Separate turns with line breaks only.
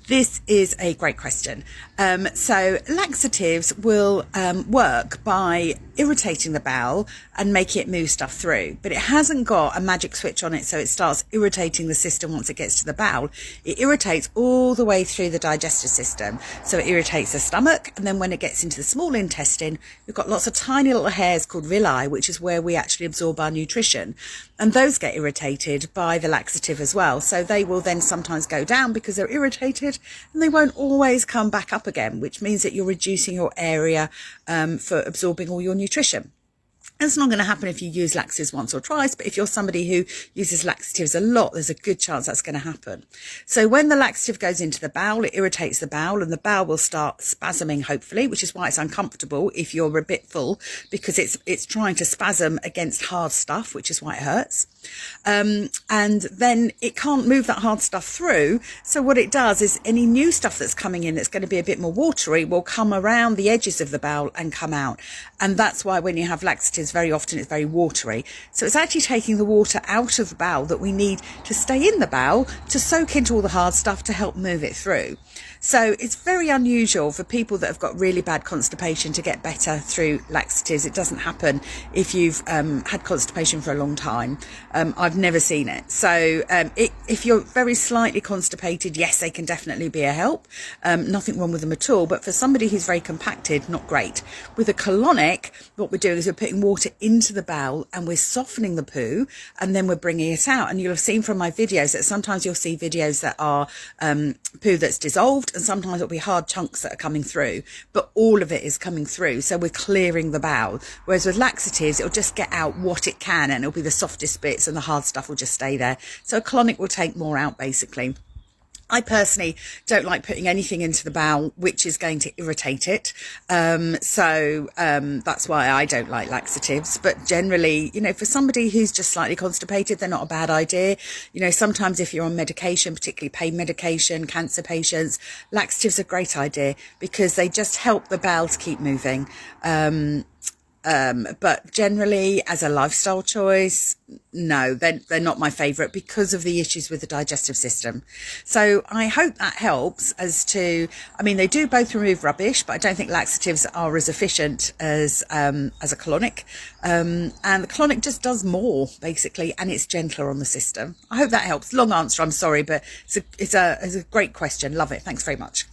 This is a great question. So laxatives will work by irritating the bowel and making it move stuff through, but it hasn't got a magic switch on it so it starts irritating the system once it gets to the bowel. It irritates all the way through the digestive system. So it irritates the stomach, and then when it gets into the small intestine, we've got lots of tiny little hairs called villi, which is where we actually absorb our nutrition. And those get irritated by the laxative as well. So they will then sometimes go down because they're irritated, and they won't always come back up again, which means that you're reducing your area for absorbing all your nutrition. It's not going to happen if you use laxatives once or twice, but if you're somebody who uses laxatives a lot, there's a good chance that's going to happen. So when the laxative goes into the bowel, it irritates the bowel, and the bowel will start spasming, hopefully, which is why it's uncomfortable if you're a bit full, because it's trying to spasm against hard stuff, which is why it hurts. And then it can't move that hard stuff through. So what it does is any new stuff that's coming in that's going to be a bit more watery will come around the edges of the bowel and come out. And that's why when you have laxatives, very often it's very watery. So it's actually taking the water out of the bowel that we need to stay in the bowel to soak into all the hard stuff to help move it through. So it's very unusual for people that have got really bad constipation to get better through laxatives. It doesn't happen if you've had constipation for a long time. I've never seen it. So if you're very slightly constipated, yes, they can definitely be a help. Nothing wrong with them at all. But for somebody who's very compacted, not great. With a colonic, what we're doing is we're putting water into the bowel and we're softening the poo, and then we're bringing it out. And you'll have seen from my videos that sometimes you'll see videos that are poo that's dissolved, and sometimes it'll be hard chunks that are coming through, but all of it is coming through. So we're clearing the bowel. Whereas with laxatives, it'll just get out what it can, and it'll be the softest bits, and the hard stuff will just stay there. So a colonic will take more out, basically. I personally don't like putting anything into the bowel which is going to irritate it. So that's why I don't like laxatives. But generally, you know, for somebody who's just slightly constipated, they're not a bad idea. You know, sometimes if you're on medication, particularly pain medication, cancer patients, laxatives are a great idea because they just help the bowel to keep moving. But generally, as a lifestyle choice, no, they're not my favourite because of the issues with the digestive system. So I hope that helps as to, I mean, they do both remove rubbish, but I don't think laxatives are as efficient as a colonic. And the colonic just does more, basically, and it's gentler on the system. I hope that helps. Long answer, I'm sorry, but it's a great question. Love it. Thanks very much.